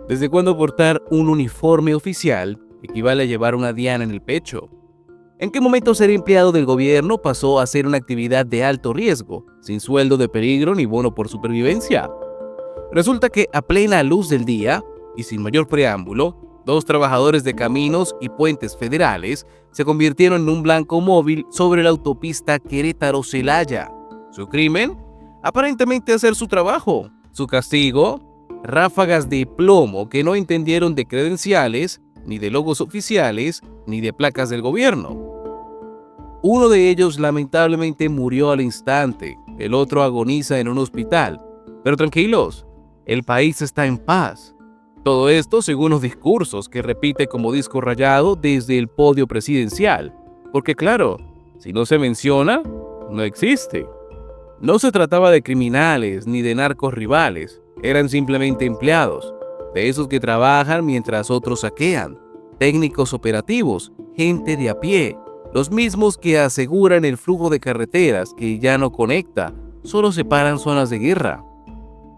¿Desde cuándo portar un uniforme oficial equivale a llevar una diana en el pecho? ¿En qué momento ser empleado del gobierno pasó a ser una actividad de alto riesgo, sin sueldo de peligro ni bono por supervivencia? Resulta que a plena luz del día, y sin mayor preámbulo, dos trabajadores de caminos y puentes federales se convirtieron en un blanco móvil sobre la autopista Querétaro-Celaya. ¿Su crimen? Aparentemente hacer su trabajo. ¿Su castigo? Ráfagas de plomo que no entendieron de credenciales, ni de logos oficiales, ni de placas del gobierno. Uno de ellos lamentablemente murió al instante, el otro agoniza en un hospital. Pero tranquilos, el país está en paz. Todo esto según los discursos que repite como disco rayado desde el podio presidencial. Porque claro, si no se menciona, no existe. No se trataba de criminales ni de narcos rivales, eran simplemente empleados, de esos que trabajan mientras otros saquean, técnicos operativos, gente de a pie, los mismos que aseguran el flujo de carreteras que ya no conecta, solo separan zonas de guerra.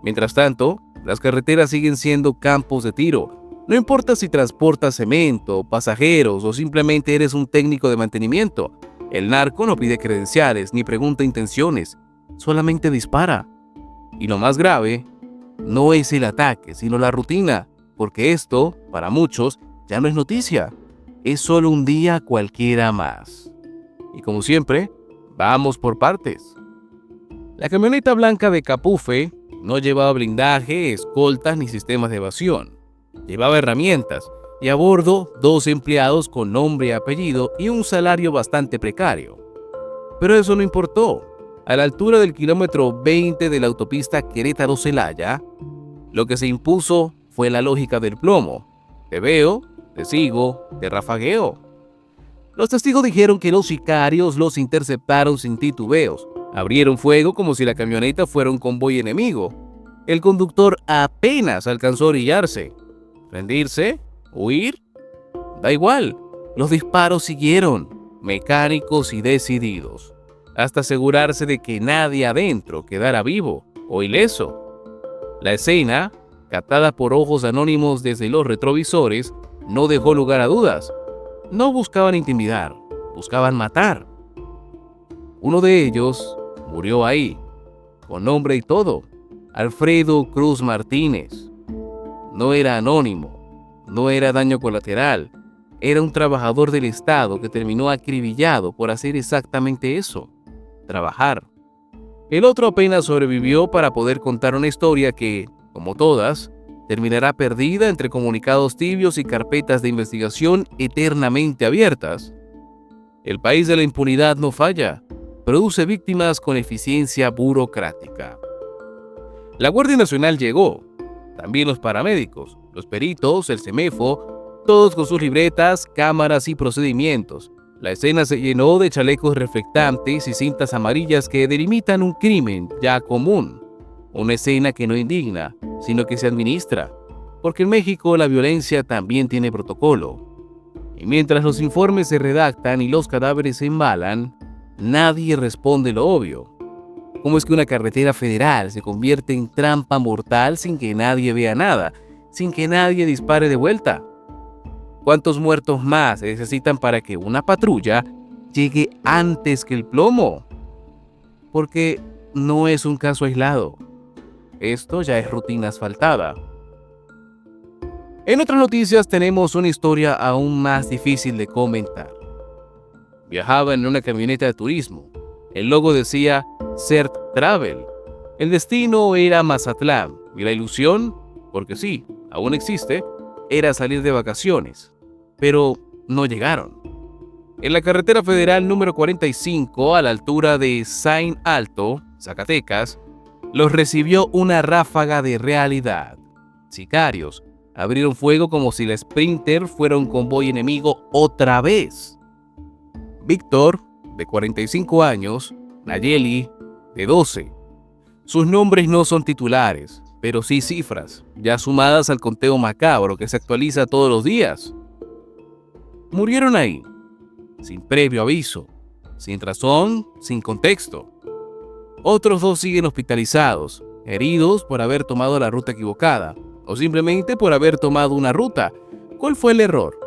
Mientras tanto, las carreteras siguen siendo campos de tiro. No importa si transportas cemento, pasajeros o simplemente eres un técnico de mantenimiento. El narco no pide credenciales ni pregunta intenciones, solamente dispara. Y lo más grave, no es el ataque, sino la rutina, porque esto, para muchos, ya no es noticia. Es solo un día cualquiera más. Y como siempre, vamos por partes. La camioneta blanca de Capufe no llevaba blindaje, escoltas ni sistemas de evasión. Llevaba herramientas y a bordo dos empleados con nombre y apellido y un salario bastante precario. Pero eso no importó. A la altura del kilómetro 20 de la autopista Querétaro-Celaya, lo que se impuso fue la lógica del plomo. Te veo, te sigo, te rafagueo. Los testigos dijeron que los sicarios los interceptaron sin titubeos. Abrieron fuego como si la camioneta fuera un convoy enemigo. El conductor apenas alcanzó a orillarse. ¿Rendirse? ¿Huir? Da igual. Los disparos siguieron, mecánicos y decididos, hasta asegurarse de que nadie adentro quedara vivo o ileso. La escena, captada por ojos anónimos desde los retrovisores, no dejó lugar a dudas. No buscaban intimidar, buscaban matar. Uno de ellos murió ahí, con nombre y todo: Alfredo Cruz Martínez. No era anónimo, no era daño colateral, era un trabajador del Estado que terminó acribillado por hacer exactamente eso: trabajar. El otro apenas sobrevivió para poder contar una historia que, como todas, terminará perdida entre comunicados tibios y carpetas de investigación eternamente abiertas. El país de la impunidad no falla, produce víctimas con eficiencia burocrática. La Guardia Nacional llegó, también los paramédicos, los peritos, el CEMEFO, todos con sus libretas, cámaras y procedimientos. La escena se llenó de chalecos reflectantes y cintas amarillas que delimitan un crimen ya común. Una escena que no indigna, sino que se administra, porque en México la violencia también tiene protocolo. Y mientras los informes se redactan y los cadáveres se embalan, nadie responde lo obvio. ¿Cómo es que una carretera federal se convierte en trampa mortal sin que nadie vea nada, sin que nadie dispare de vuelta? ¿Cuántos muertos más se necesitan para que una patrulla llegue antes que el plomo? Porque no es un caso aislado. Esto ya es rutina asfaltada. En otras noticias tenemos una historia aún más difícil de comentar. Viajaba en una camioneta de turismo. El logo decía CERT Travel. El destino era Mazatlán y la ilusión, porque sí, aún existe, era salir de vacaciones. Pero no llegaron. En la carretera federal número 45, a la altura de Sain Alto, Zacatecas, los recibió una ráfaga de realidad. Sicarios abrieron fuego como si la Sprinter fuera un convoy enemigo otra vez. Víctor, de 45 años, Nayeli, de 12. Sus nombres no son titulares, pero sí cifras, ya sumadas al conteo macabro que se actualiza todos los días. Murieron ahí, sin previo aviso, sin razón, sin contexto. Otros dos siguen hospitalizados, heridos por haber tomado la ruta equivocada, o simplemente por haber tomado una ruta. ¿Cuál fue el error?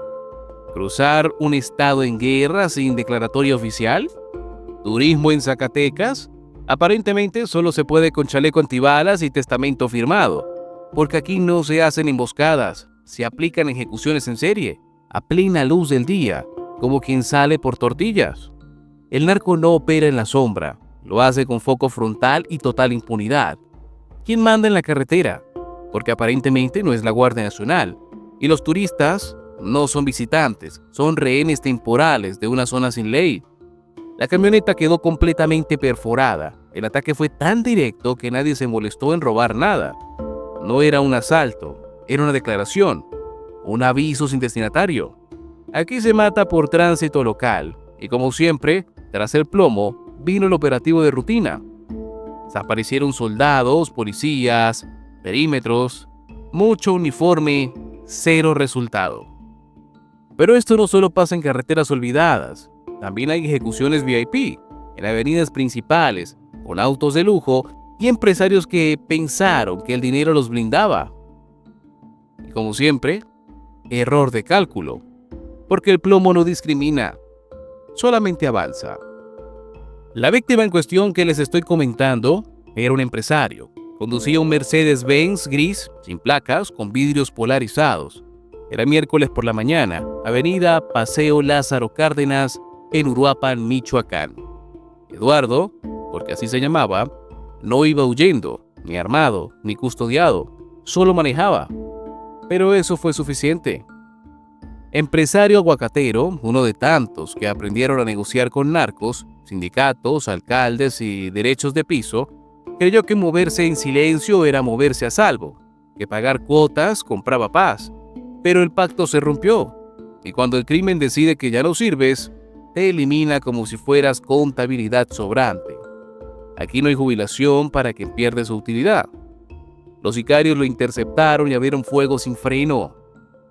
¿Cruzar un estado en guerra sin declaratoria oficial? ¿Turismo en Zacatecas? Aparentemente solo se puede con chaleco antibalas y testamento firmado, porque aquí no se hacen emboscadas, se aplican ejecuciones en serie, a plena luz del día, como quien sale por tortillas. El narco no opera en la sombra, lo hace con foco frontal y total impunidad. ¿Quién manda en la carretera? Porque aparentemente no es la Guardia Nacional, y los turistas no son visitantes, son rehenes temporales de una zona sin ley. La camioneta quedó completamente perforada. El ataque fue tan directo que nadie se molestó en robar nada. No era un asalto, era una declaración, un aviso sin destinatario. Aquí se mata por tránsito local, y como siempre, tras el plomo, vino el operativo de rutina. Desaparecieron soldados, policías, perímetros, mucho uniforme, cero resultado. Pero esto no solo pasa en carreteras olvidadas, también hay ejecuciones VIP, en avenidas principales, con autos de lujo y empresarios que pensaron que el dinero los blindaba. Y como siempre, error de cálculo, porque el plomo no discrimina, solamente avanza. La víctima en cuestión que les estoy comentando era un empresario. Conducía un Mercedes-Benz gris, sin placas, con vidrios polarizados. Era miércoles por la mañana, avenida Paseo Lázaro Cárdenas, en Uruapan, Michoacán. Eduardo, porque así se llamaba, no iba huyendo, ni armado, ni custodiado, solo manejaba. Pero eso fue suficiente. Empresario aguacatero, uno de tantos que aprendieron a negociar con narcos, sindicatos, alcaldes y derechos de piso, creyó que moverse en silencio era moverse a salvo, que pagar cuotas compraba paz. Pero el pacto se rompió, y cuando el crimen decide que ya no sirves, te elimina como si fueras contabilidad sobrante. Aquí no hay jubilación para quien pierde su utilidad. Los sicarios lo interceptaron y abrieron fuego sin freno.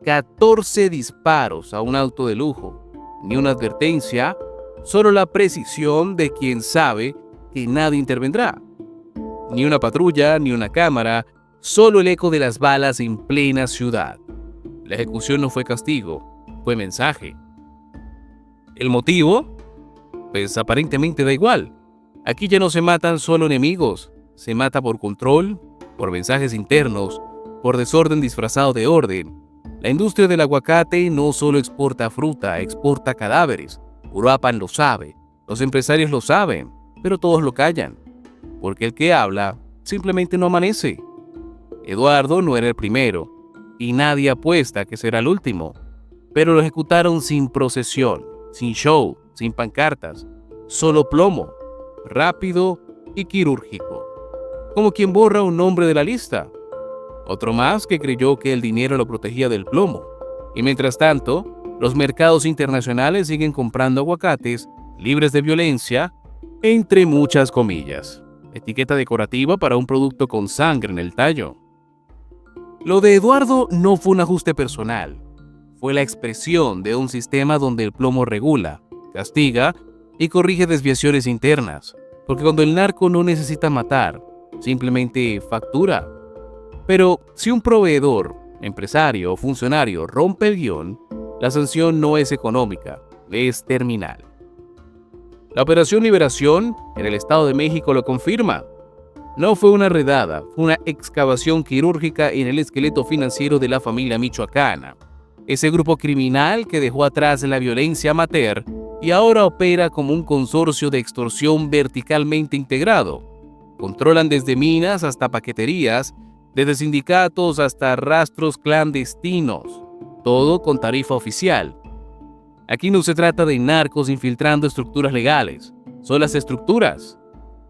14 disparos a un auto de lujo, ni una advertencia, solo la precisión de quien sabe que nadie intervendrá. Ni una patrulla, ni una cámara, solo el eco de las balas en plena ciudad. La ejecución no fue castigo, fue mensaje. ¿El motivo? Pues aparentemente da igual. Aquí ya no se matan solo enemigos, se mata por control, por mensajes internos, por desorden disfrazado de orden. La industria del aguacate no solo exporta fruta, exporta cadáveres. Uruapan lo sabe, los empresarios lo saben, pero todos lo callan, porque el que habla simplemente no amanece. Eduardo no era el primero, y nadie apuesta que será el último, pero lo ejecutaron sin procesión, sin show, sin pancartas, solo plomo, rápido y quirúrgico, como quien borra un nombre de la lista. Otro más que creyó que el dinero lo protegía del plomo. Y mientras tanto, los mercados internacionales siguen comprando aguacates libres de violencia, entre muchas comillas. Etiqueta decorativa para un producto con sangre en el tallo. Lo de Eduardo no fue un ajuste personal. Fue la expresión de un sistema donde el plomo regula, castiga y corrige desviaciones internas. Porque cuando el narco no necesita matar, simplemente factura. Pero si un proveedor, empresario o funcionario rompe el guión, la sanción no es económica, es terminal. La Operación Liberación en el Estado de México lo confirma. No fue una redada, fue una excavación quirúrgica en el esqueleto financiero de la familia michoacana. Ese grupo criminal que dejó atrás la violencia amateur y ahora opera como un consorcio de extorsión verticalmente integrado. Controlan desde minas hasta paqueterías, desde sindicatos hasta rastros clandestinos, todo con tarifa oficial. Aquí no se trata de narcos infiltrando estructuras legales, son las estructuras.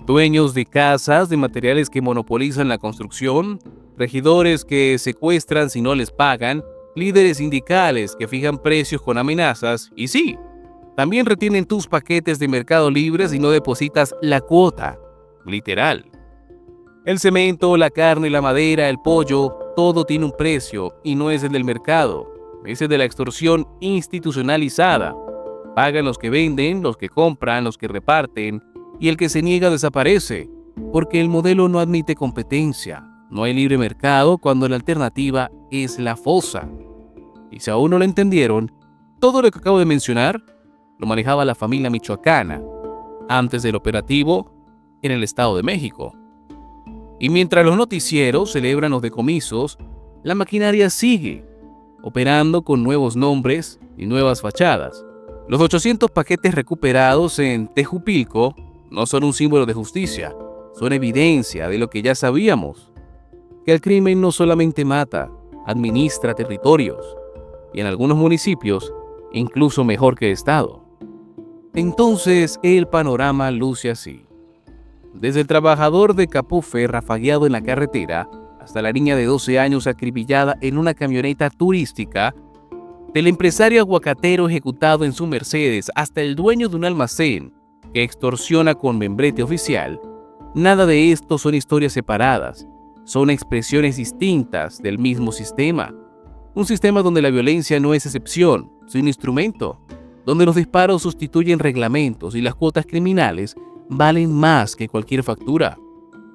Dueños de casas, de materiales que monopolizan la construcción, regidores que secuestran si no les pagan, líderes sindicales que fijan precios con amenazas y sí, también retienen tus paquetes de Mercado Libre si no depositas la cuota, literal. El cemento, la carne, la madera, el pollo, todo tiene un precio y no es el del mercado, es el de la extorsión institucionalizada. Pagan los que venden, los que compran, los que reparten y el que se niega desaparece, porque el modelo no admite competencia, No hay libre mercado cuando la alternativa es la fosa. Y si aún no lo entendieron, todo lo que acabo de mencionar lo manejaba la familia michoacana antes del operativo en el Estado de México. Y mientras los noticieros celebran los decomisos, la maquinaria sigue operando con nuevos nombres y nuevas fachadas. Los 800 paquetes recuperados en Tejupilco no son un símbolo de justicia, son evidencia de lo que ya sabíamos, que el crimen no solamente mata, administra territorios, y en algunos municipios, incluso mejor que Estado. Entonces, el panorama luce así. Desde el trabajador de Capufe rafagueado en la carretera, hasta la niña de 12 años acribillada en una camioneta turística, del empresario aguacatero ejecutado en su Mercedes hasta el dueño de un almacén que extorsiona con membrete oficial, nada de esto son historias separadas, son expresiones distintas del mismo sistema. Un sistema donde la violencia no es excepción, sino instrumento, donde los disparos sustituyen reglamentos y las cuotas criminales valen más que cualquier factura.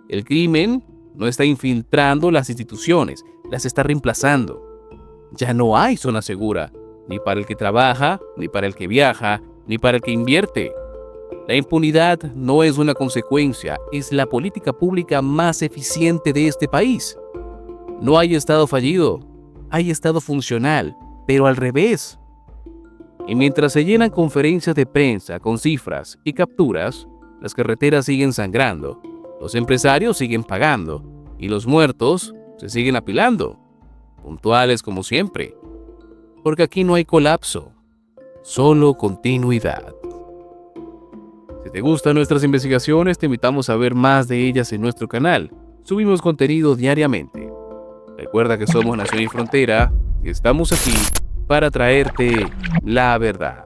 El crimen no está infiltrando las instituciones, las está reemplazando. Ya no hay zona segura, ni para el que trabaja, ni para el que viaja, ni para el que invierte. La impunidad no es una consecuencia, es la política pública más eficiente de este país. No hay Estado fallido, hay Estado funcional, pero al revés. Y mientras se llenan conferencias de prensa con cifras y capturas, las carreteras siguen sangrando, los empresarios siguen pagando y los muertos se siguen apilando, puntuales como siempre. Porque aquí no hay colapso, solo continuidad. Si te gustan nuestras investigaciones, te invitamos a ver más de ellas en nuestro canal. Subimos contenido diariamente. Recuerda que somos Nación y Frontera y estamos aquí para traerte la verdad.